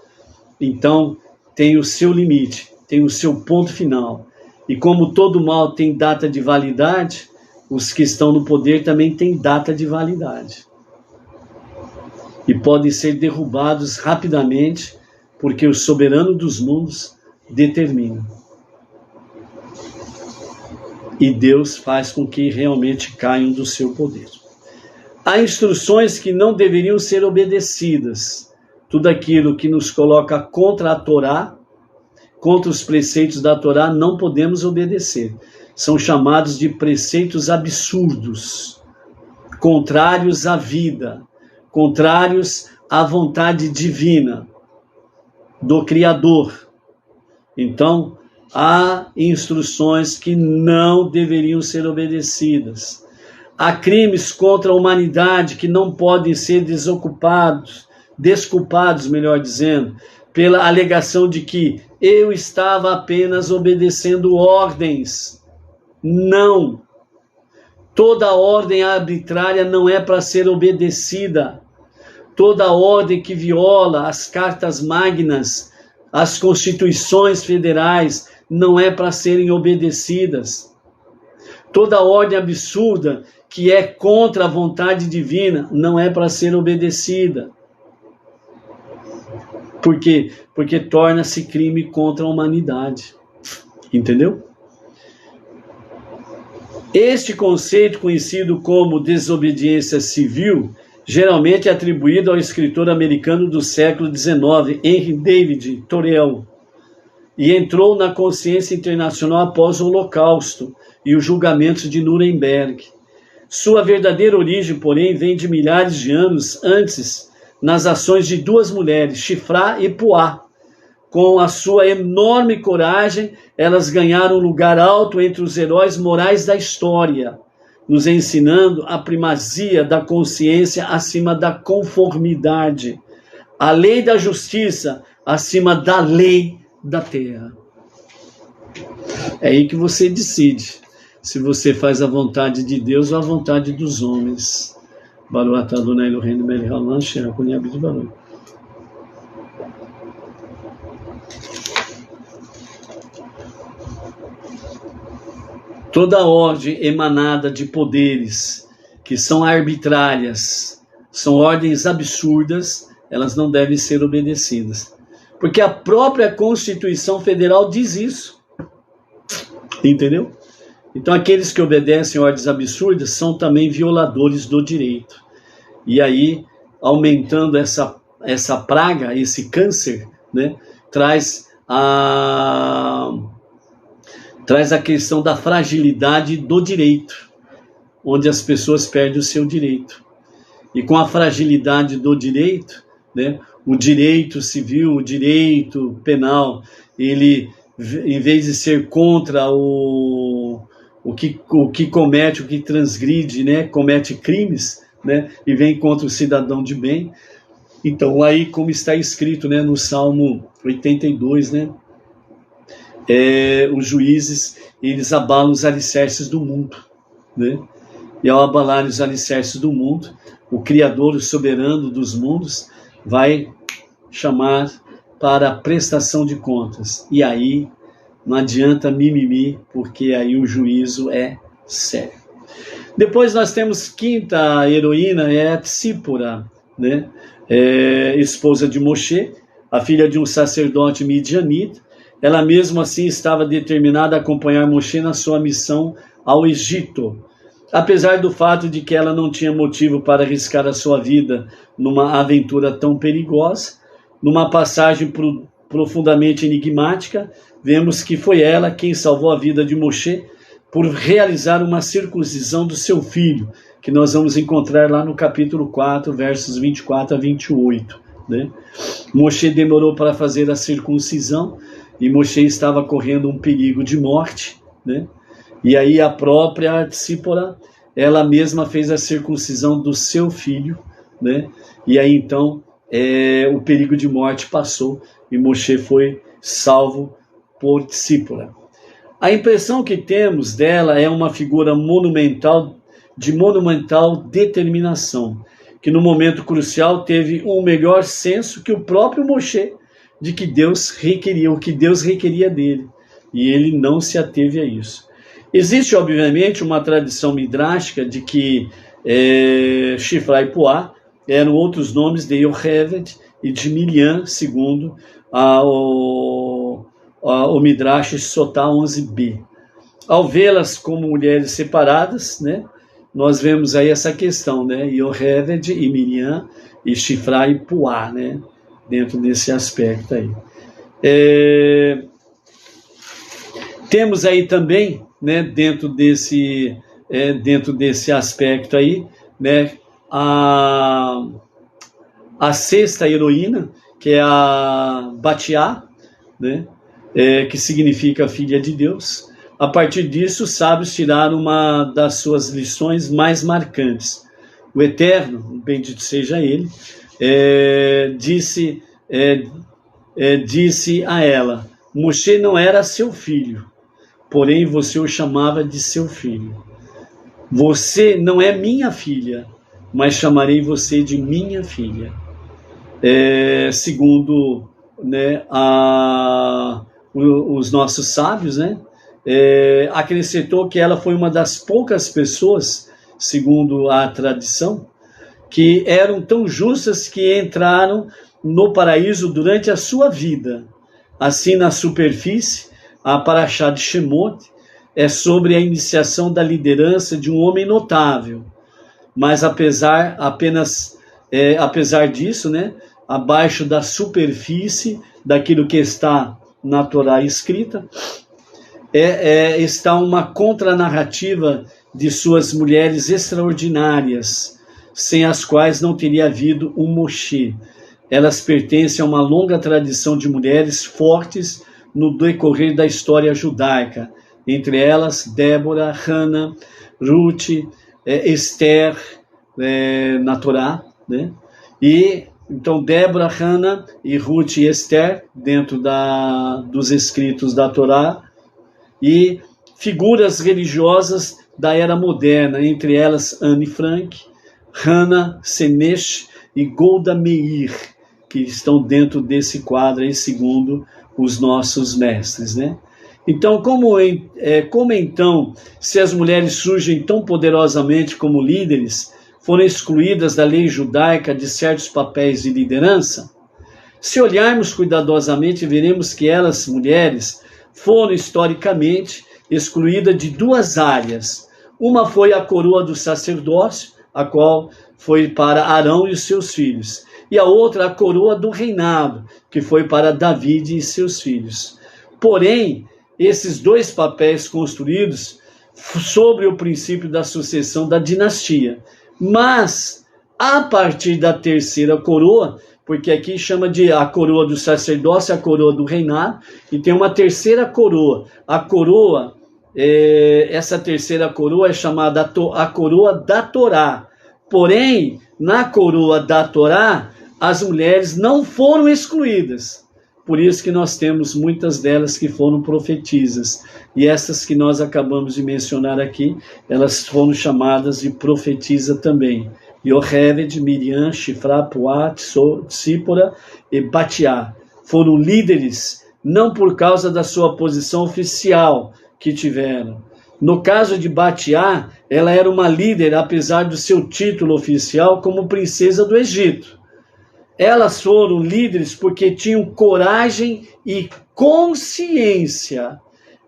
Speaker 1: então tem o seu limite, tem o seu ponto final. E como todo mal tem data de validade, os que estão no poder também têm data de validade. E podem ser derrubados rapidamente, porque o soberano dos mundos determina. E Deus faz com que realmente caiam do seu poder. Há instruções que não deveriam ser obedecidas. Tudo aquilo que nos coloca contra a Torá, contra os preceitos da Torá, não podemos obedecer. São chamados de preceitos absurdos, contrários à vida, contrários à vontade divina do Criador. Então, há instruções que não deveriam ser obedecidas. Há crimes contra a humanidade que não podem ser desculpados, melhor dizendo, pela alegação de que eu estava apenas obedecendo ordens. Não. Toda ordem arbitrária não é para ser obedecida. Toda ordem que viola as cartas magnas, as constituições federais, não é para serem obedecidas. Toda ordem absurda que é contra a vontade divina não é para ser obedecida. Por quê? Porque torna-se crime contra a humanidade. Entendeu? Este conceito, conhecido como desobediência civil, geralmente é atribuído ao escritor americano do século XIX, Henry David Thoreau, e entrou na consciência internacional após o Holocausto e os julgamentos de Nuremberg. Sua verdadeira origem, porém, vem de milhares de anos antes, nas ações de duas mulheres, Shifra e Puah. Com a sua enorme coragem, elas ganharam um lugar alto entre os heróis morais da história, nos ensinando a primazia da consciência acima da conformidade, a lei da justiça acima da lei da terra. É aí que você decide se você faz a vontade de Deus ou a vontade dos homens. Baruch Adonai Eloheinu melech haolam asher hakol yabid baruch. Toda ordem emanada de poderes que são arbitrárias, são ordens absurdas, elas não devem ser obedecidas. Porque a própria Constituição Federal diz isso. Entendeu? Então aqueles que obedecem ordens absurdas são também violadores do direito. E aí, aumentando essa praga, esse câncer, né, traz a questão da fragilidade do direito, onde as pessoas perdem o seu direito. E com a fragilidade do direito, né, o direito civil, o direito penal, ele, em vez de ser contra o que comete, o que transgride, né, comete crimes, né, e vem contra o cidadão de bem. Então, aí, como está escrito, né, no Salmo 82, né, os juízes, eles abalam os alicerces do mundo, né? E ao abalar os alicerces do mundo, o Criador, o soberano dos mundos, vai chamar para a prestação de contas. E aí não adianta mimimi, porque aí o juízo é sério. Depois nós temos quinta heroína, é a Tsípora, né? Esposa de Moshe, a filha de um sacerdote midianita. Ela mesmo assim estava determinada a acompanhar Moshe na sua missão ao Egito. Apesar do fato de que ela não tinha motivo para arriscar a sua vida numa aventura tão perigosa, numa passagem profundamente enigmática, vemos que foi ela quem salvou a vida de Moshe por realizar uma circuncisão do seu filho, que nós vamos encontrar lá no capítulo 4, versos 24 a 28. Né? Moshe demorou para fazer a circuncisão, e Moshe estava correndo um perigo de morte, né? E aí a própria Tsípora, ela mesma fez a circuncisão do seu filho, né? E aí então o perigo de morte passou e Moshe foi salvo por Tsípora. A impressão que temos dela é uma figura de monumental determinação, que no momento crucial teve um melhor senso que o próprio Moshe, de que Deus requeria, o que Deus requeria dele, e ele não se ateve a isso. Existe, obviamente, uma tradição midrástica de que Shifra e Puah eram outros nomes de Yocheved e de Miriam, segundo o Midrash Sotá 11b. Ao vê-las como mulheres separadas, né, nós vemos aí essa questão, né, Yocheved e Miriam, e Shifra e Puah, né, dentro desse aspecto aí. Temos aí também, né, dentro desse aspecto aí, né, a sexta heroína, que é a Batiá, né, que significa filha de Deus. A partir disso, os sábios tiraram uma das suas lições mais marcantes. O Eterno, bendito seja Ele, disse a ela: Moshe não era seu filho, porém você o chamava de seu filho. Você não é minha filha, mas chamarei você de minha filha. Segundo, né, os nossos sábios, né, acrescentou que ela foi uma das poucas pessoas, segundo a tradição, que eram tão justas que entraram no paraíso durante a sua vida. Assim, na superfície, a Parashá de Shemot é sobre a iniciação da liderança de um homem notável. Mas apesar disso, né, abaixo da superfície daquilo que está na Torá escrita, está uma contranarrativa de suas mulheres extraordinárias, sem as quais não teria havido um Moshe. Elas pertencem a uma longa tradição de mulheres fortes no decorrer da história judaica, entre elas Débora, Hannah, Ruth, Esther, na Torá, né? E então Débora, Hannah e Ruth e Esther dentro dos escritos da Torá, e figuras religiosas da era moderna, entre elas Anne Frank, Hannah Senesh e Golda Meir, que estão dentro desse quadro aí, segundo os nossos mestres, né? Então, como então, se as mulheres surgem tão poderosamente como líderes, foram excluídas da lei judaica de certos papéis de liderança? Se olharmos cuidadosamente, veremos que elas, mulheres, foram historicamente excluídas de duas áreas. Uma foi a coroa do sacerdócio, a qual foi para Arão e os seus filhos, e a outra a coroa do reinado, que foi para Davi e seus filhos. Porém, esses dois papéis construídos sobre o princípio da sucessão da dinastia. Mas, a partir da terceira coroa, porque aqui chama de a coroa do sacerdócio, a coroa do reinado, e tem uma terceira coroa. A coroa, essa terceira coroa é chamada a coroa da Torá. Porém, na coroa da Torá, as mulheres não foram excluídas. Por isso que nós temos muitas delas que foram profetisas. E essas que nós acabamos de mencionar aqui, elas foram chamadas de profetisa também. Yocheved, Miriam, Shifra, Puá, Tsípora e Batiá. Foram líderes, não por causa da sua posição oficial que tiveram. No caso de Batiá, ela era uma líder, apesar do seu título oficial como princesa do Egito. Elas foram líderes porque tinham coragem e consciência.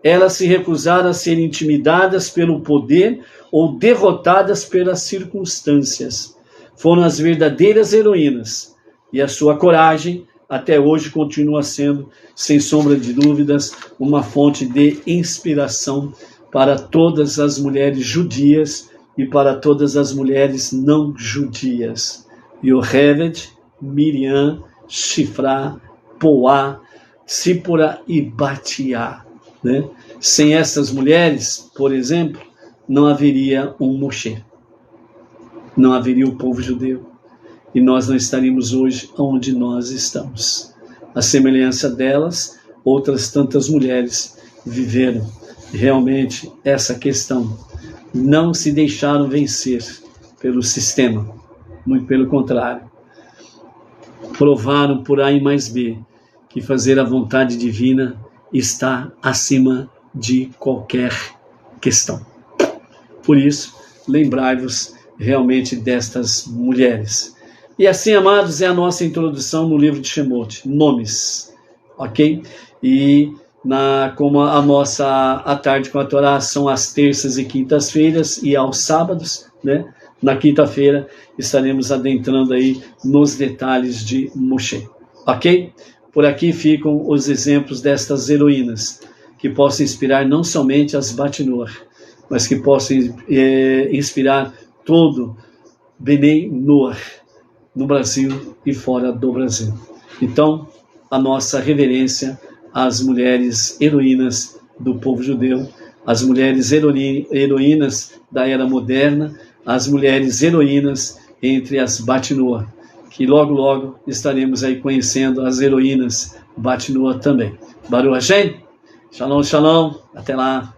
Speaker 1: Elas se recusaram a ser intimidadas pelo poder ou derrotadas pelas circunstâncias. Foram as verdadeiras heroínas. E a sua coragem, até hoje, continua sendo, sem sombra de dúvidas, uma fonte de inspiração para todas as mulheres judias e para todas as mulheres não judias. Yocheved, Miriam, Shifra, Poá, Tsípora e Batiá, né? Sem essas mulheres, por exemplo, não haveria um Moshe, não haveria o povo judeu, e nós não estaríamos hoje onde nós estamos. A semelhança delas, outras tantas mulheres viveram realmente essa questão, não se deixaram vencer pelo sistema, muito pelo contrário. Provaram por A e mais B que fazer a vontade divina está acima de qualquer questão. Por isso, lembrai-vos realmente destas mulheres. E assim, amados, é a nossa introdução no livro de Shemot, nomes, ok? E como a tarde com a Torá são as terças e quintas-feiras e aos sábados, né? Na quinta-feira estaremos adentrando aí nos detalhes de Moshe, ok? Por aqui ficam os exemplos destas heroínas, que possam inspirar não somente as Bat-Noach, mas que possam inspirar todo Bnei Noach, no Brasil e fora do Brasil. Então, a nossa reverência às mulheres heroínas do povo judeu, às mulheres heroínas da era moderna, as mulheres heroínas entre as Bat-Noach, que logo, logo estaremos aí conhecendo as heroínas Bat-Noach também. Baruch Hashem, Shalom, Shalom, até lá.